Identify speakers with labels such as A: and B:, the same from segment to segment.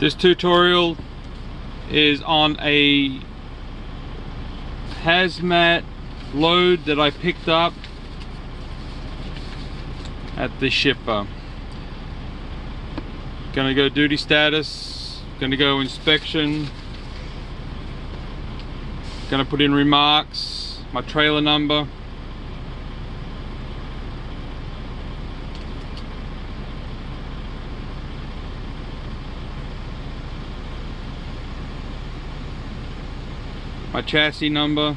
A: This tutorial is on a hazmat load that I picked up at the shipper. Gonna go duty status, gonna go inspection, gonna put in remarks, my trailer number. My chassis number.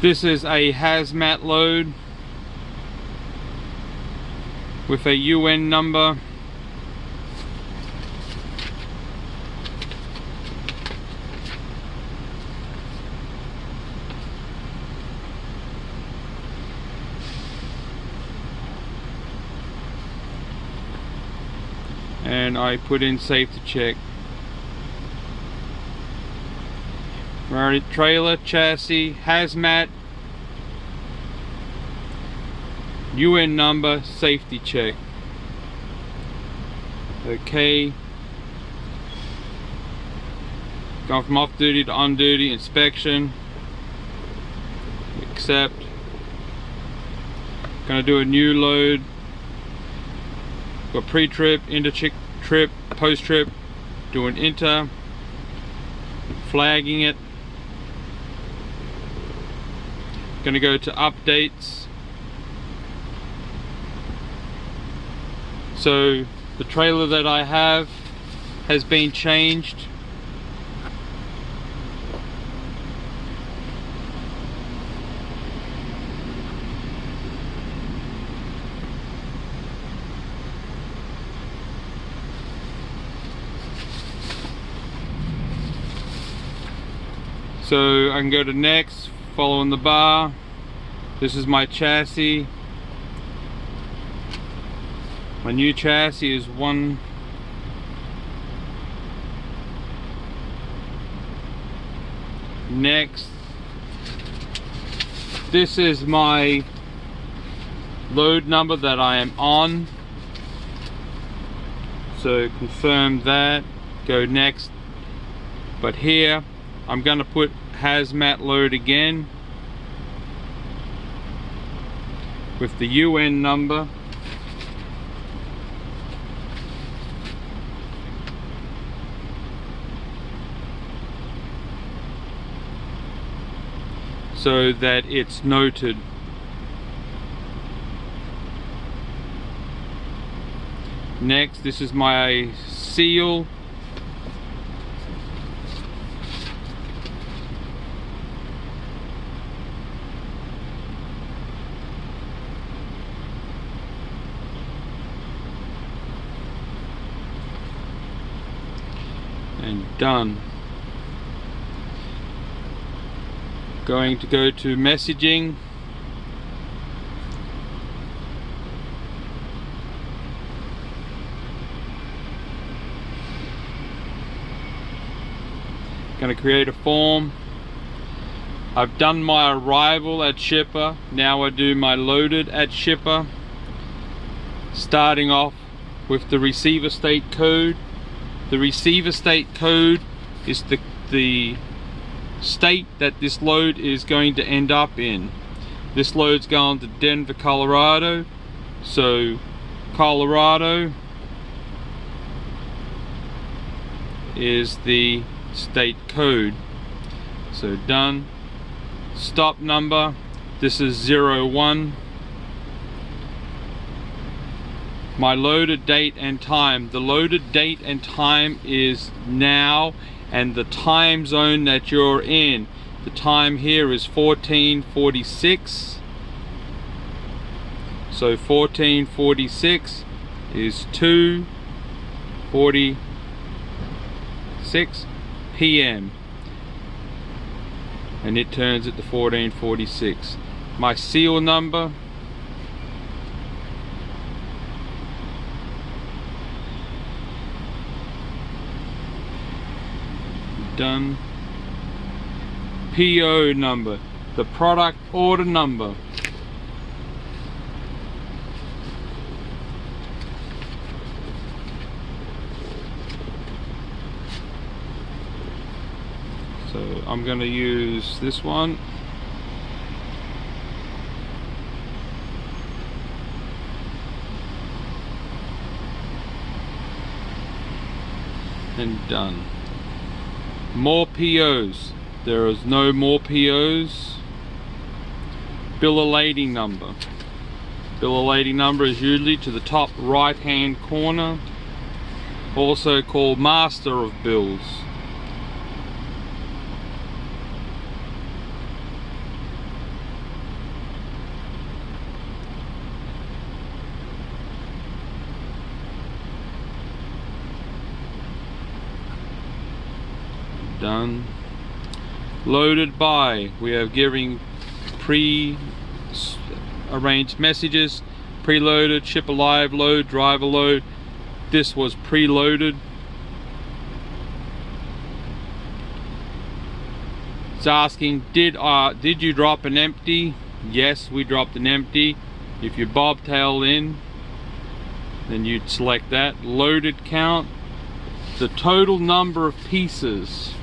A: This is a hazmat load with a UN number. And I put in safety check. Right, trailer, chassis, hazmat, UN number, safety check. Okay. Going from off duty to on duty, inspection. Accept. Gonna do a new load. Got pre-trip, inter-trip, post-trip. Doing inter. Flagging it. Gonna go to updates. So the trailer that I have has been changed. So I can go to next, following the bar. This is my chassis. My new chassis is one. Next. This is my load number that I am on. So confirm that. Go next. But here I'm going to put hazmat load again with the UN number. So that it's noted. Next, this is my seal. And done. Going to go to messaging. Going to create a form. I've done my arrival at shipper. Now I do my loaded at shipper. Starting off with the receiver state code. The receiver state code is the state that this load is going to end up in. This load's going to Denver, Colorado. So Colorado is the state code. So done. Stop number. This is 01. My loaded date and time. The loaded date and time is now, and the time zone that you're in. The time here is 1446. So 1446 is 2:46 p.m. and it turns it to 1446. My seal number. Done. PO number. the product order number. So I'm going to use this one. And done. More POs. There is no more POs. Bill of lading number. Bill of lading number is usually to the top right hand corner, also called master of bills. Done. Loaded by, we are giving pre-arranged messages, preloaded, ship alive load, driver load. This was preloaded. It's asking, did you drop an empty? Yes, we dropped an empty. If you bobtail in, then you'd select that. Loaded count, the total number of pieces.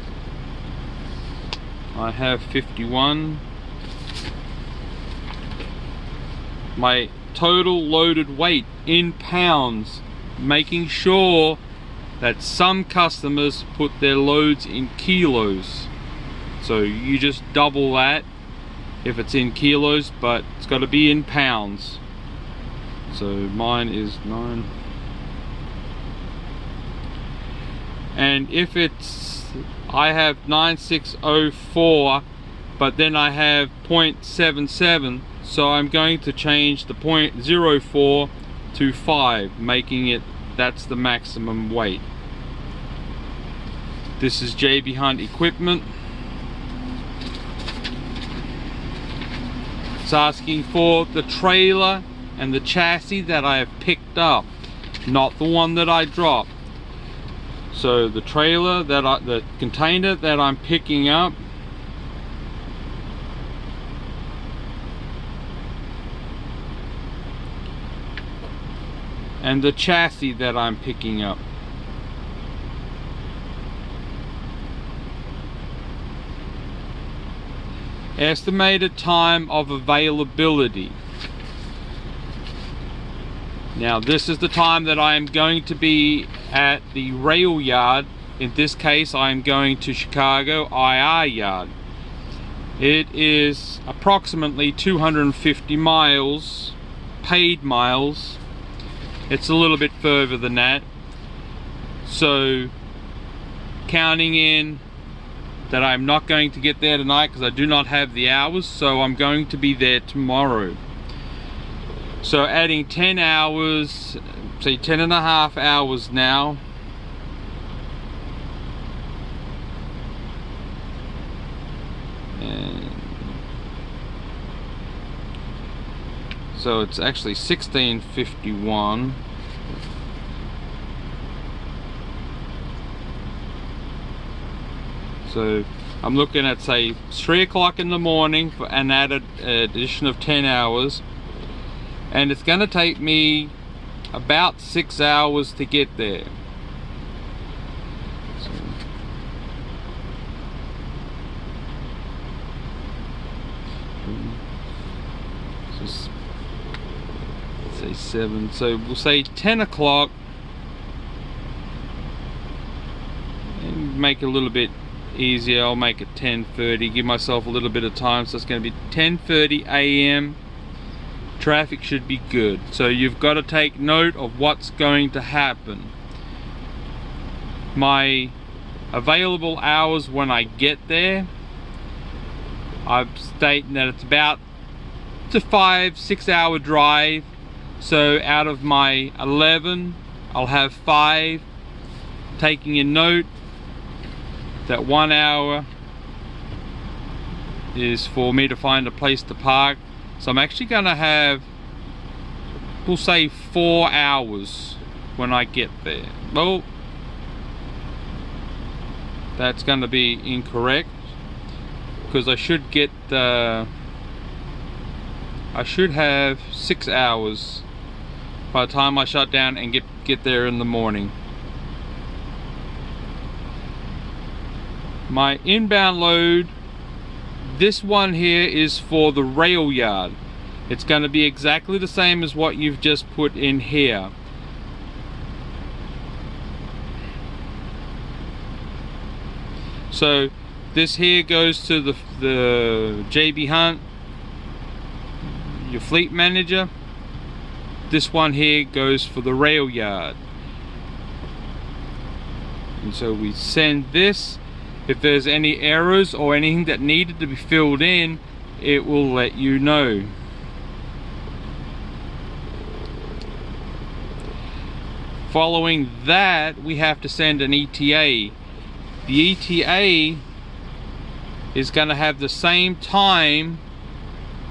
A: I have 51. My total loaded weight in pounds, making sure that some customers put their loads in kilos. So you just double that if it's in kilos, but it's got to be in pounds. So mine is 9. And if it's, I have 9604, but then I have 0.77, so I'm going to change the 0.04 to 5, making it, that's the maximum weight. This is JB Hunt equipment. It's asking for the trailer and the chassis that I have picked up, not the one that I dropped. So the trailer that the container that I'm picking up, and the chassis that I'm picking up. Estimated time of availability. Now this is the time that I am going to be at the rail yard. In this case I am going to Chicago IR yard. It is approximately 250 miles, paid miles. It's a little bit further than that. So counting in that I'm not going to get there tonight because I do not have the hours, so I'm going to be there tomorrow. So adding 10 hours, say 10 and a half hours now. And so it's actually 16:51. So I'm looking at, say, 3 o'clock in the morning for an added addition of 10 hours. And it's going to take me about 6 hours to get there. So say 7, so we'll say 10 o'clock and make it a little bit easier. I'll make it 10:30, give myself a little bit of time, so it's going to be 10:30 a.m. Traffic should be good. So you've got to take note of what's going to happen. My available hours when I get there, I'm stating that it's about a 5-6 hour drive. So out of my 11, I'll have 5. Taking a note that 1 hour is for me to find a place to park. So I'm actually going to have, we'll say 4 hours when I get there. Well, that's going to be incorrect, because I should get I should have 6 hours by the time I shut down and get there in the morning. My inbound load, this one here is for the rail yard. It's going to be exactly the same as what you've just put in here. So this here goes to the JB Hunt, your fleet manager. This one here goes for the rail yard. And so we send this. If there's any errors or anything that needed to be filled in, it will let you know. Following that, we have to send an ETA. The ETA is going to have the same time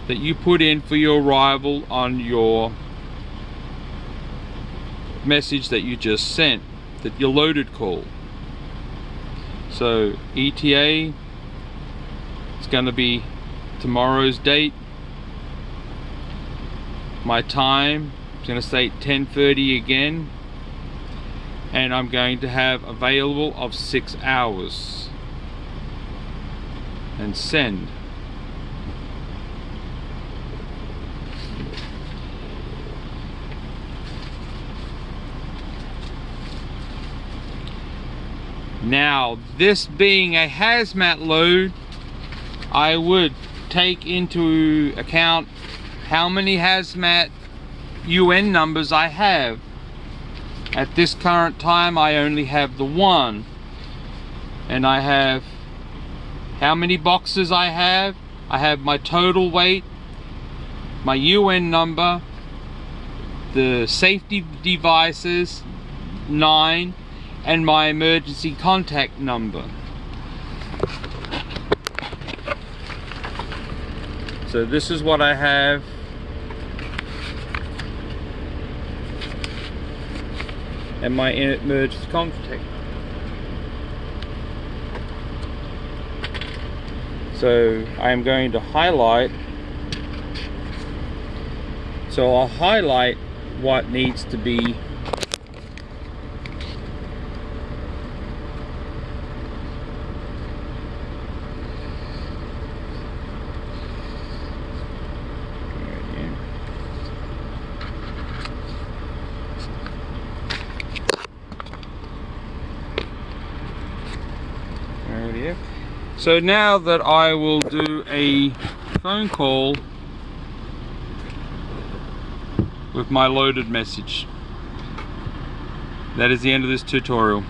A: that you put in for your arrival on your message that you just sent, that your loaded call. So ETA, it's going to be tomorrow's date. My time, I'm going to say 10:30 again, and I'm going to have available of 6 hours, and send. Now, this being a hazmat load, I would take into account how many hazmat UN numbers I have. At this current time, I only have the one, and I have how many boxes I have. I have my total weight, my UN number, the safety devices, 9, and my emergency contact number. So this is what I have. And my emergency contact. So I am going to highlight. So I'll highlight what needs to be So now that I will do a phone call with my loaded message. That is the end of this tutorial.